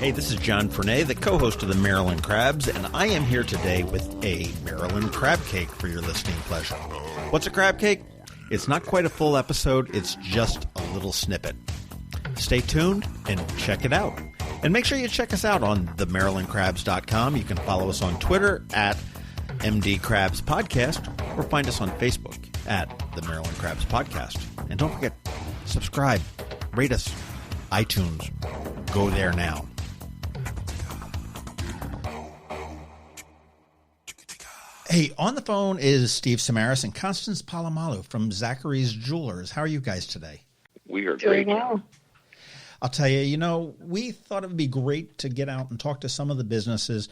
Hey, this is John Fernay, the co-host of the Maryland Crabs, and I am here today with a Maryland crab cake for your listening pleasure. What's a crab cake? It's not quite a full episode, it's just a little snippet. Stay tuned and check it out. And make sure you check us out on themarylandcrabs.com. You can follow us on Twitter at MD Crabs Podcast or find us on Facebook at the Maryland Crabs Podcast. And don't forget, subscribe, rate us, iTunes. Go there now. Hey, on the phone is Steve Samaras and Constance Polamalu from Zachary's Jewelers. How are you guys today? We are great. Doing well. I'll tell you, we thought it would be great to get out and talk to some of the businesses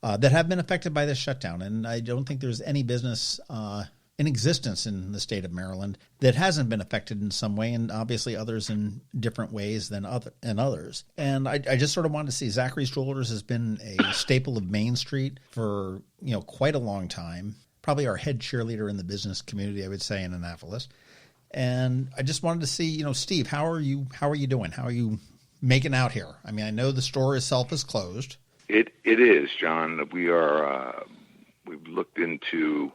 that have been affected by this shutdown. And I don't think there's any business in existence in the state of Maryland that hasn't been affected in some way, and obviously others in different ways than others. And I just sort of wanted to see Zachary's Jewelers has been a staple of Main Street for quite a long time. Probably our head cheerleader in the business community, I would say, in Annapolis. And I just wanted to see, Steve, how are you doing? How are you making out here? I mean, I know the store itself is closed. It is, John. We are. We've looked into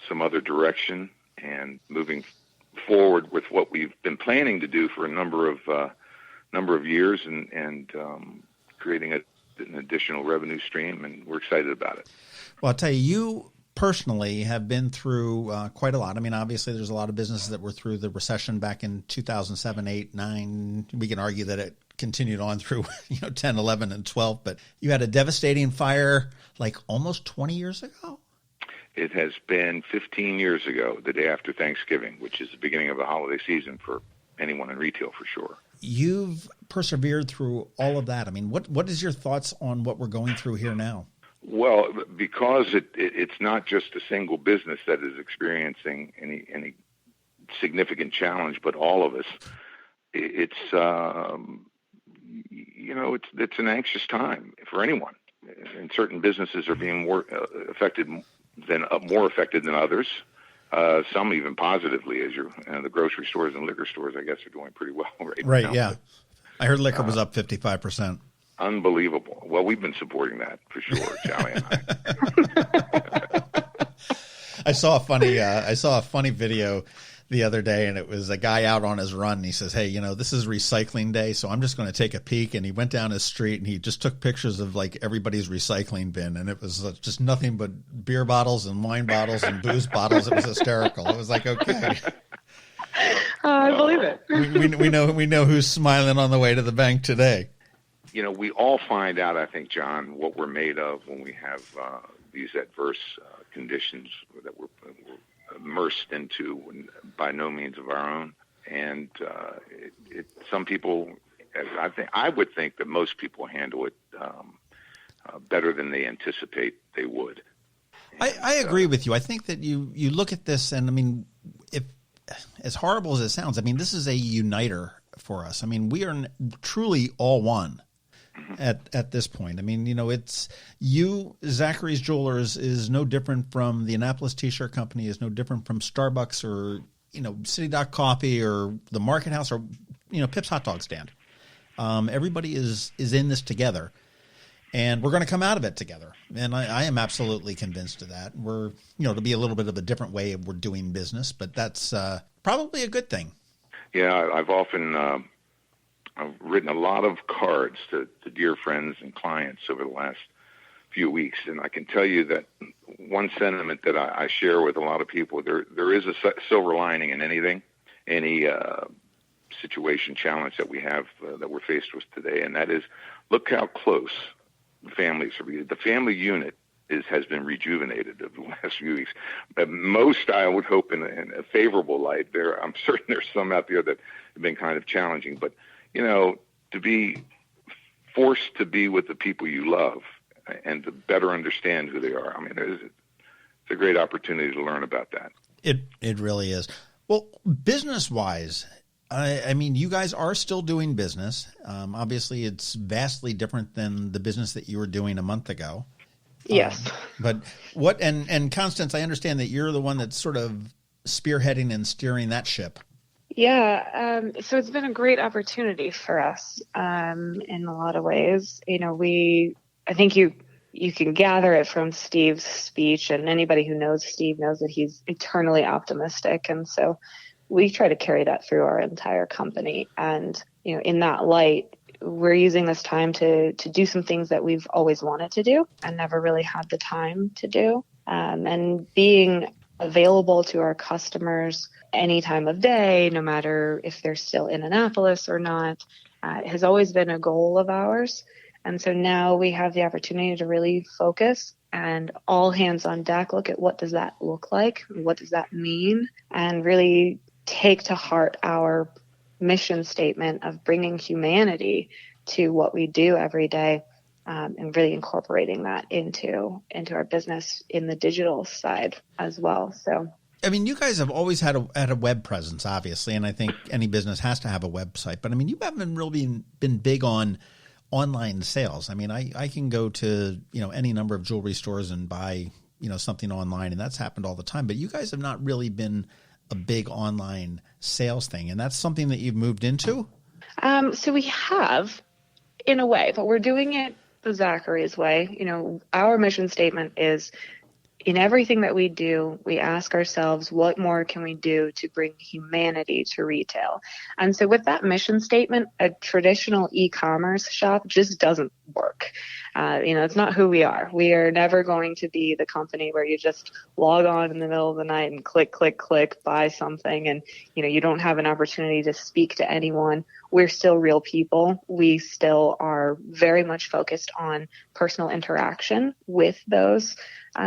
some other direction and moving forward with what we've been planning to do for a number of years, and creating an additional revenue stream, and we're excited about it. Well, I'll tell you personally have been through quite a lot. I mean, obviously there's a lot of businesses that were through the recession back in 2007, 8, 9. We can argue that it continued on through 10, 11, and 12, but you had a devastating fire like almost 20 years ago. It has been 15 years ago, the day after Thanksgiving, which is the beginning of the holiday season for anyone in retail for sure. You've persevered through all of that. I mean, what is your thoughts on what we're going through here now? Well, because it's not just a single business that is experiencing any significant challenge, but all of us. It's it's an anxious time for anyone, and certain businesses are being more affected than others. Some even positively, as the grocery stores and liquor stores, I guess, are doing pretty well right now. Right, yeah. I heard liquor was up 55%. Unbelievable. Well, we've been supporting that for sure, Challie and I. I saw a funny video the other day, and it was a guy out on his run, and he says, hey, this is recycling day, so I'm just going to take a peek. And he went down his street, and he just took pictures of like everybody's recycling bin, and it was just nothing but beer bottles and wine bottles and booze bottles. It was hysterical. It was like, okay. I believe it. we know who's smiling on the way to the bank today. We all find out, I think, John, what we're made of when we have these adverse conditions that we're immersed into, by no means of our own. And some people, I would think that most people handle it better than they anticipate they would. And, I agree with you. I think that you look at this, and I mean, if as horrible as it sounds, I mean, this is a uniter for us. I mean, we are truly all one. At this point. I mean, it's Zachary's Jewelers is no different from the Annapolis T-shirt company, is no different from Starbucks or, City Dock Coffee or the Market House or, Pip's Hot Dog Stand. Everybody is in this together, and we're going to come out of it together. And I am absolutely convinced of that. We're, it'll be a little bit of a different way of we're doing business, but that's probably a good thing. Yeah, I've written a lot of cards to dear friends and clients over the last few weeks, and I can tell you that one sentiment that I share with a lot of people, there is a silver lining in anything, any situation, challenge that we have, that we're faced with today, and that is, look how close the families are. The family unit has been rejuvenated over the last few weeks. Most, I would hope, in a favorable light. I'm certain there's some out there that have been kind of challenging, but to be forced to be with the people you love and to better understand who they are. I mean, it's a great opportunity to learn about that. It really is. Well, business-wise, I mean, you guys are still doing business. Obviously, it's vastly different than the business that you were doing a month ago. Yes. But what, and Constance, I understand that you're the one that's sort of spearheading and steering that ship. Yeah, so it's been a great opportunity for us in a lot of ways. I think you can gather it from Steve's speech, and anybody who knows Steve knows that he's eternally optimistic, and so we try to carry that through our entire company. And in that light, we're using this time to do some things that we've always wanted to do and never really had the time to do, and being available to our customers any time of day, no matter if they're still in Annapolis or not, has always been a goal of ours. And so now we have the opportunity to really focus and all hands on deck look at what does that look like, what does that mean, and really take to heart our mission statement of bringing humanity to what we do every day, and really incorporating that into our business in the digital side as well. So, I mean, you guys have always had a web presence, obviously, and I think any business has to have a website. But I mean, you haven't really been big on online sales. I mean, I can go to any number of jewelry stores and buy something online, and that's happened all the time. But you guys have not really been a big online sales thing, and that's something that you've moved into. So we have, in a way, but we're doing it the Zachary's way. Our mission statement is, in everything that we do, we ask ourselves, what more can we do to bring humanity to retail? And so with that mission statement, a traditional e-commerce shop just doesn't work. It's not who we are. We are never going to be the company where you just log on in the middle of the night and click, click, click, buy something. And, you don't have an opportunity to speak to anyone. We're still real people. We still are very much focused on personal interaction with those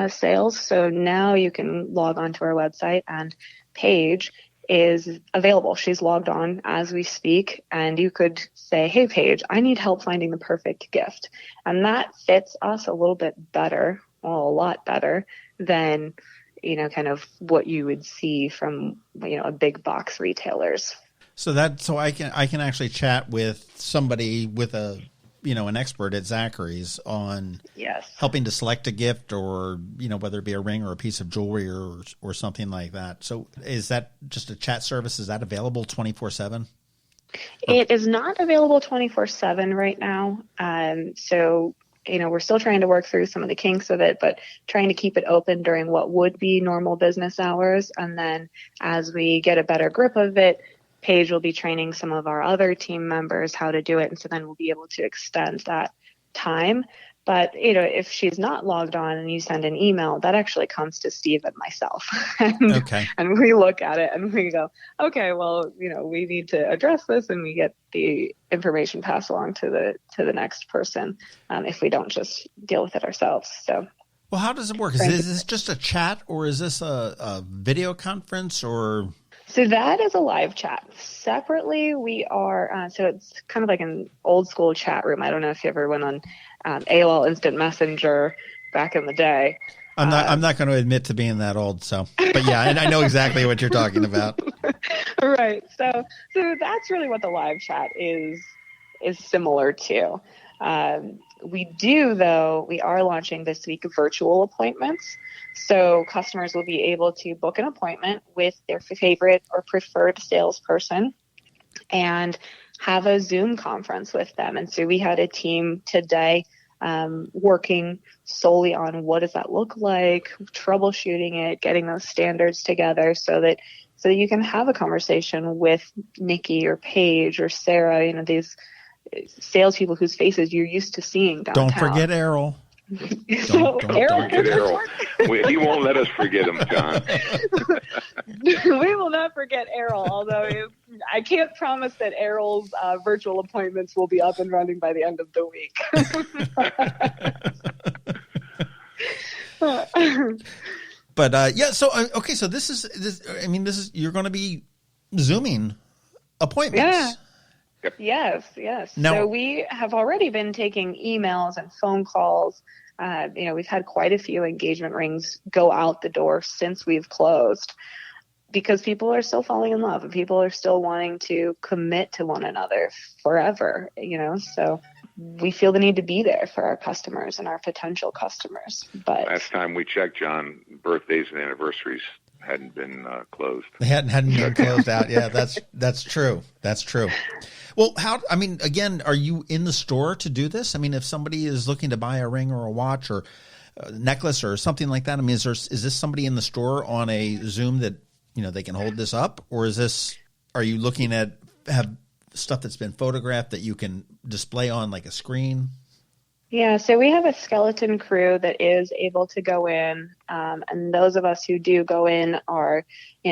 sales. So now you can log on to our website, and Paige is available. She's logged on as we speak, and you could say, hey, Paige, I need help finding the perfect gift. And that fits us a little bit better, well, a lot better than, kind of what you would see from, a big box retailers. So I can actually chat with somebody with an expert at Zachary's on helping to select a gift, or whether it be a ring or a piece of jewelry or something like that. So is that just a chat service? Is that available 24/7? It is not available 24/7 right now. So we're still trying to work through some of the kinks of it, but trying to keep it open during what would be normal business hours. And then as we get a better grip of it, Paige will be training some of our other team members how to do it. And so then we'll be able to extend that time. But, if she's not logged on and you send an email, that actually comes to Steve and myself. And we look at it and we go, okay, well, we need to address this, and we get the information passed along to the next person, if we don't just deal with it ourselves. So. Well, how does it work? Is this just a chat, or is this a video conference, or? So that is a live chat. Separately, we are, so it's kind of like an old school chat room. I don't know if you ever went on AOL Instant Messenger back in the day. I'm not going to admit to being that old, but yeah, I know exactly what you're talking about. Right. So that's really what the live chat is similar to. We are launching this week virtual appointments. So customers will be able to book an appointment with their favorite or preferred salesperson and have a Zoom conference with them. And so we had a team today working solely on what does that look like, troubleshooting it, getting those standards together so that you can have a conversation with Nikki or Paige or Sarah, these salespeople whose faces you're used to seeing downtown. Don't forget Errol. Don't forget Errol. He won't let us forget him, John. We will not forget Errol, although I can't promise that Errol's virtual appointments will be up and running by the end of the week. But so okay, so this is you're going to be Zooming appointments. Yeah. Yep. Yes. Now, so we have already been taking emails and phone calls. We've had quite a few engagement rings go out the door since we've closed, because people are still falling in love and people are still wanting to commit to one another forever, so we feel the need to be there for our customers and our potential customers. But last time we checked, John, birthdays and anniversaries hadn't been closed. They hadn't been closed out. Yeah, that's true. That's true. Well, again, are you in the store to do this? I mean, if somebody is looking to buy a ring or a watch or a necklace or something like that, I mean, is this somebody in the store on a Zoom that, they can hold this up? Or are you looking at have stuff that's been photographed that you can display on like a screen? Yeah, so we have a skeleton crew that is able to go in, and those of us who do go in are,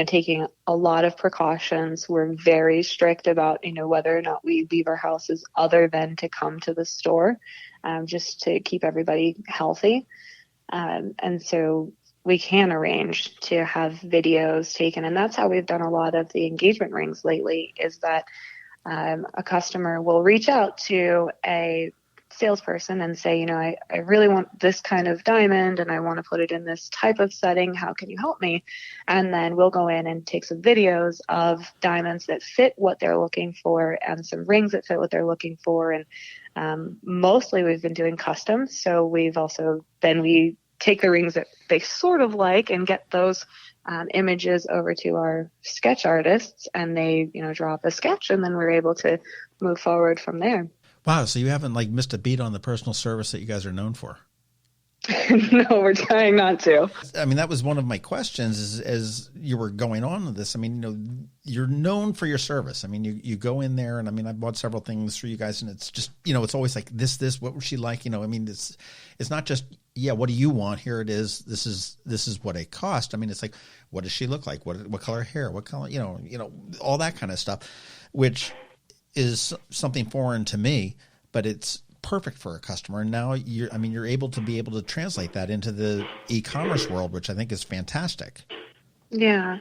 taking a lot of precautions. We're very strict about, whether or not we leave our houses other than to come to the store, just to keep everybody healthy. And so we can arrange to have videos taken, and that's how we've done a lot of the engagement rings lately, is that a customer will reach out to a salesperson and say, I really want this kind of diamond and I want to put it in this type of setting. How can you help me? And then we'll go in and take some videos of diamonds that fit what they're looking for and some rings that fit what they're looking for. And mostly we've been doing custom. So we take the rings that they sort of like and get those images over to our sketch artists, and they, draw up a sketch, and then we're able to move forward from there. Wow. So you haven't missed a beat on the personal service that you guys are known for. No, we're trying not to. I mean, that was one of my questions as you were going on with this. I mean, you're known for your service. I mean, you go in there, and I mean, I bought several things for you guys, and it's just, it's always like this, what was she like? I mean, it's not just, what do you want? Here it is. This is what it cost. I mean, it's like, what does she look like? What color hair? What color, all that kind of stuff, which is something foreign to me, but it's perfect for a customer. And now you're able to translate that into the e-commerce world, which I think is fantastic. Yeah.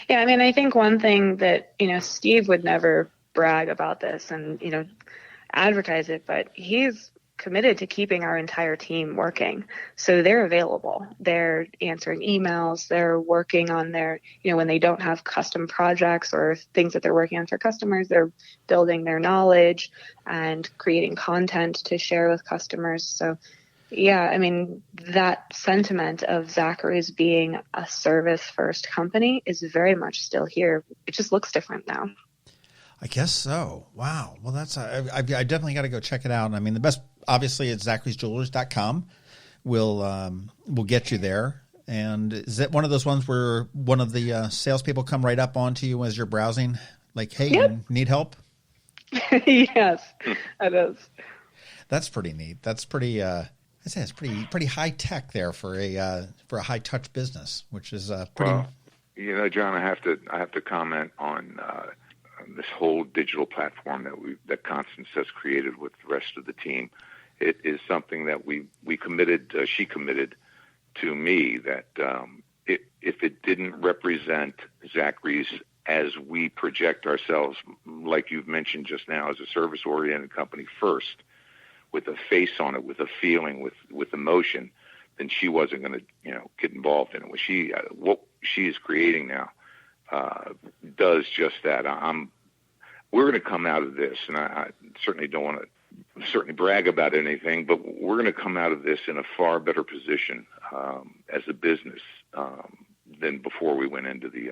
I mean, I think one thing that, Steve would never brag about this and, advertise it, but he's committed to keeping our entire team working. So they're available. They're answering emails. They're working on their, when they don't have custom projects or things that they're working on for customers, they're building their knowledge and creating content to share with customers. So yeah, I mean, that sentiment of Zachary's being a service first company is very much still here. It just looks different now. I guess so. Wow. Well, I definitely got to go check it out. I mean, the best, obviously, it's zacharysjewelers.com. We'll get you there. And is that one of those ones where one of the salespeople come right up onto you as you're browsing? Like, hey, yep. You need help? Yes, it is. That's pretty neat. That's pretty, I'd say it's pretty high tech there for a high touch business, which is pretty. Well, John, I have to comment on this whole digital platform that Constance has created with the rest of the team. It is something that we committed. She committed to me that if it didn't represent Zachary's as we project ourselves, like you've mentioned just now, as a service-oriented company first, with a face on it, with a feeling, with emotion, then she wasn't going to get involved in it. What she is creating now does just that. We're going to come out of this, and I certainly don't want to brag about anything, but we're going to come out of this in a far better position as a business than before we went into the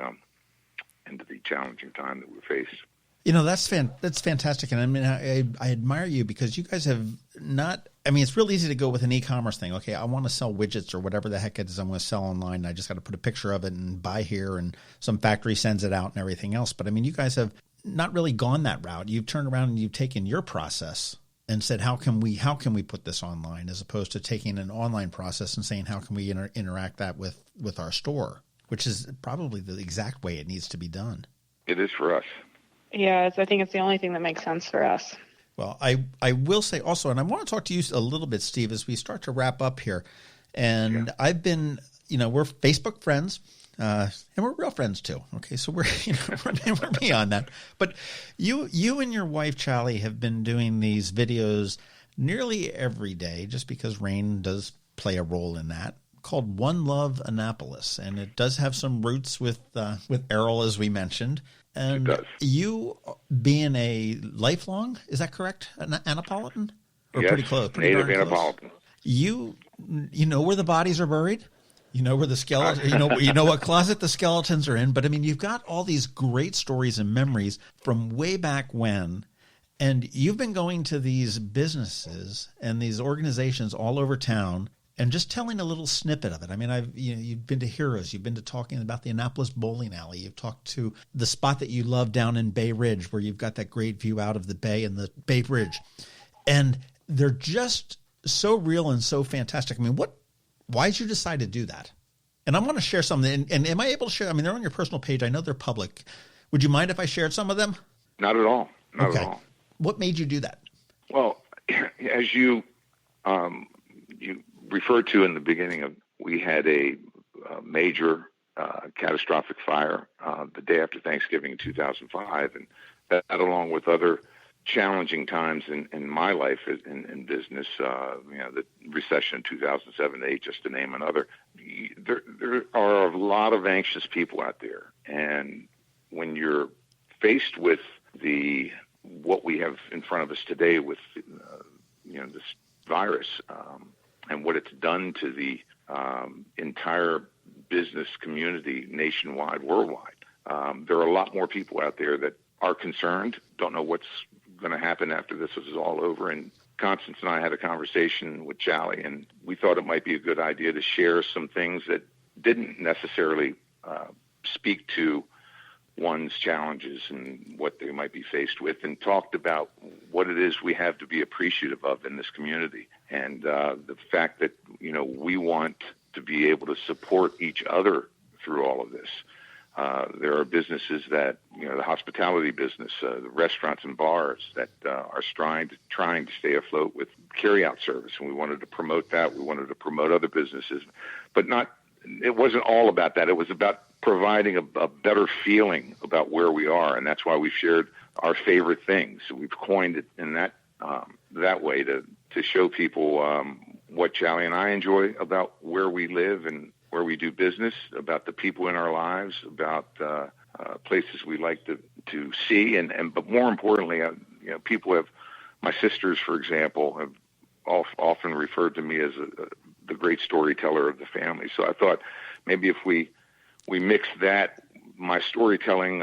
challenging time that we faced. That's fantastic. And I mean, I admire you because you guys have not, I mean, it's real easy to go with an e-commerce thing. Okay, I want to sell widgets or whatever the heck it is I'm going to sell online. And I just got to put a picture of it and buy here, and some factory sends it out and everything else. But I mean, you guys have not really gone that route. You've turned around and you've taken your process and said, how can we put this online, as opposed to taking an online process and saying, how can we interact that with our store, which is probably the exact way it needs to be done. It is for us. Yeah, I think it's the only thing that makes sense for us. Well, I will say also, and I want to talk to you a little bit, Steve, as we start to wrap up here. And yeah. I've been, we're Facebook friends, and we're real friends too. Okay, so we're beyond that. But you and your wife, Challie, have been doing these videos nearly every day, just because rain does play a role in that, called One Love Annapolis. And it does have some roots with Errol, as we mentioned. And you being a lifelong, is that correct, Annapolitan? Or yes, pretty close. Native Annapolitan. You know where the bodies are buried? You know where the skeleton, you know what closet the skeletons are in. But I mean, you've got all these great stories and memories from way back when, and you've been going to these businesses and these organizations all over town and just telling a little snippet of it. I mean, you've been to Heroes, you've been to talking about the Annapolis bowling alley, you've talked to the spot that you love down in Bay Ridge, where you've got that great view out of the bay and the Bay Bridge, and they're just so real and so fantastic. I mean, why did you decide to do that? And I want to share something. And am I able to share? I mean, they're on your personal page. I know they're public. Would you mind if I shared some of them? Not at all. Not at all. What made you do that? Well, as you referred to in the beginning, we had a major catastrophic fire the day after Thanksgiving in 2005, and that, along with other challenging times in my life in business, the recession in 2007-8, just to name another. There are a lot of anxious people out there, and when you're faced with what we have in front of us today with this virus and what it's done to the entire business community nationwide, worldwide, there are a lot more people out there that are concerned, don't know what's going to happen after this is all over. And Constance and I had a conversation with Challie, and we thought it might be a good idea to share some things that didn't necessarily speak to one's challenges and what they might be faced with, and talked about what it is we have to be appreciative of in this community, and the fact that we want to be able to support each other through all of this. There are businesses that, the hospitality business, the restaurants and bars that are trying to stay afloat with carry-out service, and we wanted to promote that. We wanted to promote other businesses, but it wasn't all about that. It was about providing a better feeling about where we are, and that's why we've shared our favorite things. We've coined it in that way to show people what Challie and I enjoy about where we live and where we do business, about the people in our lives, about places we like to see, but more importantly, people have, my sisters, for example, have often referred to me as the great storyteller of the family. So I thought maybe if we mix that, my storytelling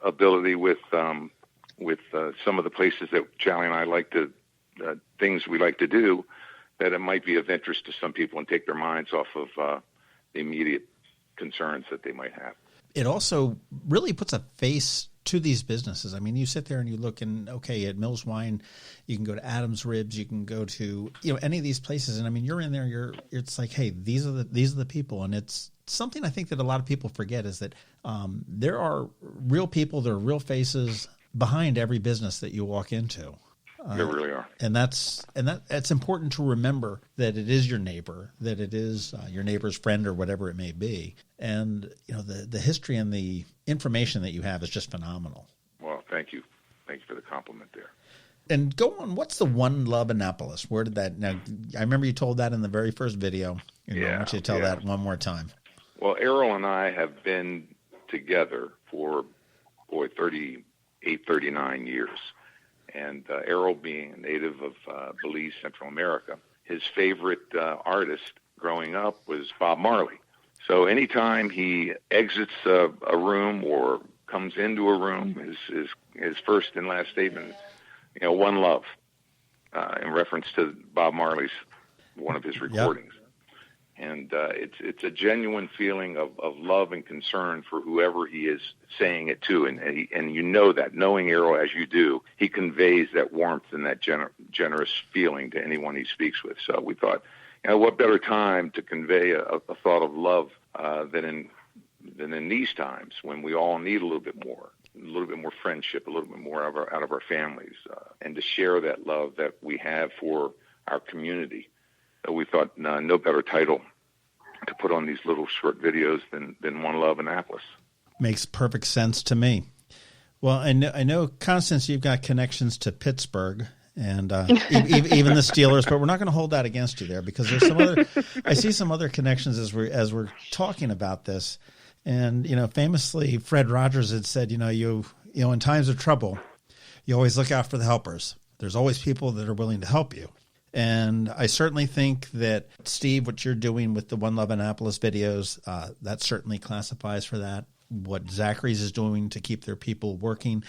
ability with some of the places that Challie and I like to, things we like to do, that it might be of interest to some people and take their minds off of the immediate concerns that they might have. It also really puts a face to these businesses. I mean, you sit there and you look, and at Mills Wine, you can go to Adam's Ribs, you can go to any of these places, and I mean, you're in there. It's like, hey, these are the people, and it's something I think that a lot of people forget is that there are real people, there are real faces behind every business that you walk into. There really are, and that's important to remember, that it is your neighbor, that it is your neighbor's friend or whatever it may be, and the history and the information that you have is just phenomenal. Well, thank you for the compliment there. And go on. What's the One Love Annapolis? Where did that? Now, I remember you told that in the very first video. I want you to tell that one more time. Well, Errol and I have been together for 38, 39 years. And Errol, being a native of Belize, Central America, his favorite artist growing up was Bob Marley. So anytime he exits a room or comes into a room, his first and last statement, one love, in reference to Bob Marley's, one of his recordings. Yep. And it's a genuine feeling of love and concern for whoever he is saying it to. And that, knowing Errol as you do, he conveys that warmth and that generous feeling to anyone he speaks with. So we thought, what better time to convey a thought of love than in these times when we all need a little bit more friendship, a little bit more out of our families, and to share that love that we have for our community. So we thought no better title to put on these little short videos than One Love Annapolis. Makes perfect sense to me. Well, I know, Constance, you've got connections to Pittsburgh and even the Steelers, but we're not going to hold that against you there, because there's some other. I see some other connections as we're talking about this, and famously, Fred Rogers had said, you in times of trouble, you always look out for the helpers. There's always people that are willing to help you. And I certainly think that, Steve, what you're doing with the One Love Annapolis videos, that certainly classifies for that. What Zachary's is doing to keep their people working,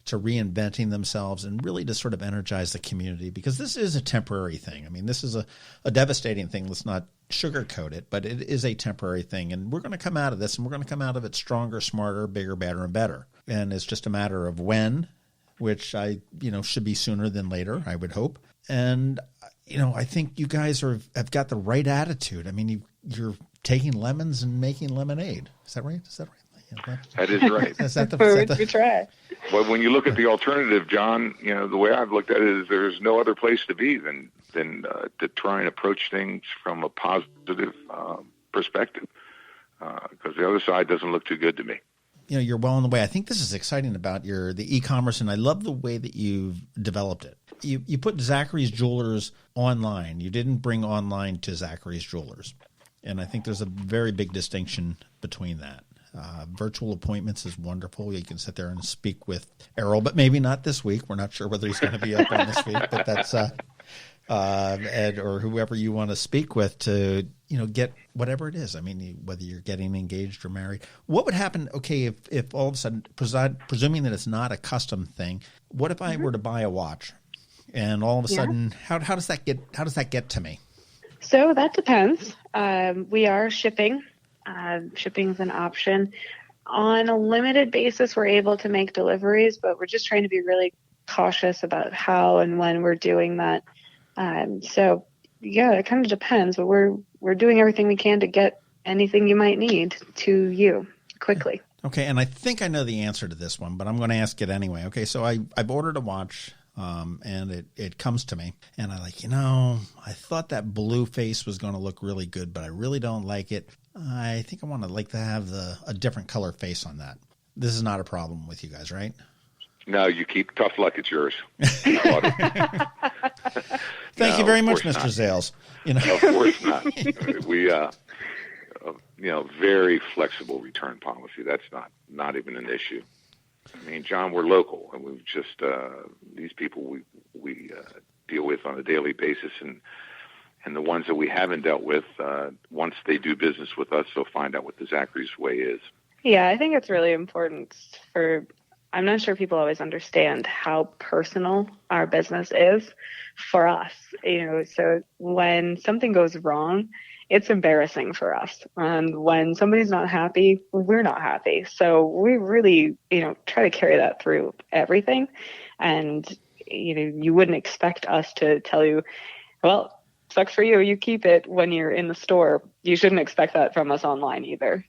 to reinventing themselves, and really to sort of energize the community, because this is a temporary thing. I mean, this is a devastating thing. Let's not sugarcoat it, but it is a temporary thing. And we're going to come out of this, and we're going to come out of it stronger, smarter, bigger, better, and better. And it's just a matter of when, which should be sooner than later, I would hope. And, I think you guys have got the right attitude. I mean, you're taking lemons and making lemonade. Is that right? Yeah, that is right. Is that we try. Well, when you look at the alternative, John, the way I've looked at it is there's no other place to be than to try and approach things from a positive perspective, because the other side doesn't look too good to me. You're well on the way. I think this is exciting about the e-commerce, and I love the way that you've developed it. You put Zachary's Jewelers online. You didn't bring online to Zachary's Jewelers. And I think there's a very big distinction between that. Virtual appointments is wonderful. You can sit there and speak with Errol, but maybe not this week. We're not sure whether he's going to be up on this week, but that's Ed or whoever you want to speak with to get whatever it is. I mean, whether you're getting engaged or married. What would happen? Okay, if all of a sudden, presuming that it's not a custom thing, what if I were to buy a watch, and all of a sudden, how does that get to me? So that depends. We are shipping. Shipping is an option. On a limited basis, we're able to make deliveries, but we're just trying to be really cautious about how and when we're doing that. So yeah, it kind of depends, but we're doing everything we can to get anything you might need to you quickly. Okay, and I think I know the answer to this one, but I'm going to ask it anyway. Okay, so I've ordered a watch. And it comes to me, and I thought that blue face was going to look really good, but I really don't like it. I think I want to have a different color face on that. This is not a problem with you guys, right? No, you keep tough luck. It's yours. Thank you very much, Mr. Zales. Of course not. We, very flexible return policy. That's not even an issue. I mean, John, we're local, and we've just these people we deal with on a daily basis, and the ones that we haven't dealt with, once they do business with us, they'll find out what the Zachary's way is. Yeah, I think it's really important I'm not sure people always understand how personal our business is for us. So when something goes wrong, it's embarrassing for us. And when somebody's not happy, we're not happy. So we really, try to carry that through everything. And, you wouldn't expect us to tell you, well, sucks for you, you keep it when you're in the store. You shouldn't expect that from us online either.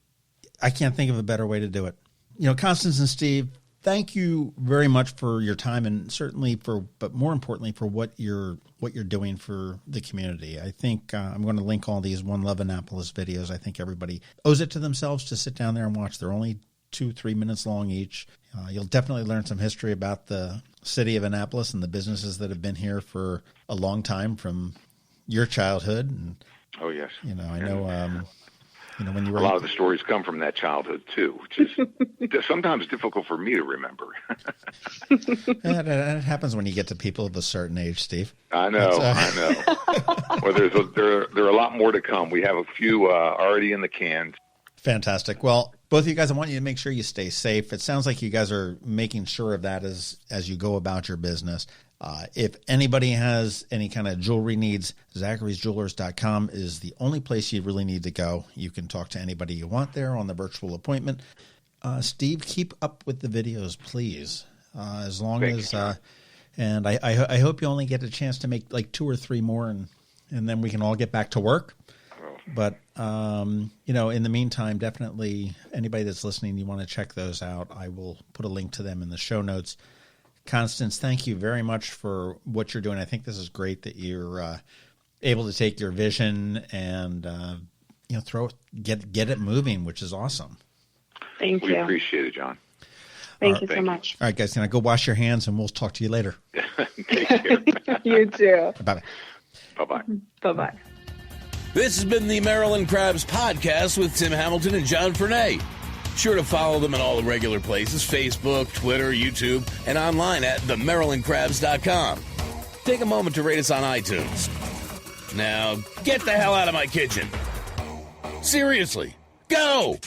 I can't think of a better way to do it. Constance and Steve, thank you very much for your time, and certainly but more importantly, for what you're doing for the community. I think I'm going to link all these One Love Annapolis videos. I think everybody owes it to themselves to sit down there and watch. They're only 2-3 minutes long each. You'll definitely learn some history about the city of Annapolis and the businesses that have been here for a long time, from your childhood. And, oh, yes. I know... when you were a lot of the stories come from that childhood too, which is sometimes difficult for me to remember. It happens when you get to people of a certain age, Steve. I know. Well, there are a lot more to come. We have a few already in the can. Fantastic. Well, both of you guys, I want you to make sure you stay safe. It sounds like you guys are making sure of that as you go about your business. If anybody has any kind of jewelry needs, Zachary'sJewelers.com is the only place you really need to go. You can talk to anybody you want there on the virtual appointment. Steve, keep up with the videos, please. As long as, and I hope you only get a chance to make like 2 or 3 more, and then we can all get back to work. But, in the meantime, definitely anybody that's listening, you want to check those out. I will put a link to them in the show notes. Constance, thank you very much for what you're doing. I think this is great that you're able to take your vision and get it moving, which is awesome. Thank you. We appreciate it, John. Thank you so much. All right, guys, can I go wash your hands, and we'll talk to you later. Take care. You too. Bye-bye. Bye-bye. Bye-bye. This has been the Maryland Crabs Podcast with Tim Hamilton and John Fernay. Sure to follow them at all the regular places: Facebook, Twitter, YouTube, and online at themarylandcrabs.com. Take a moment to rate us on iTunes. Now, get the hell out of my kitchen. Seriously, go!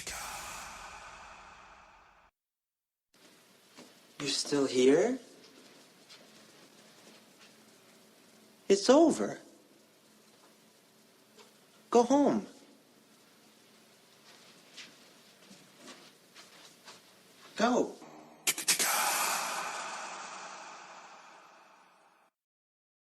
You're still here? It's over. Go home. Go.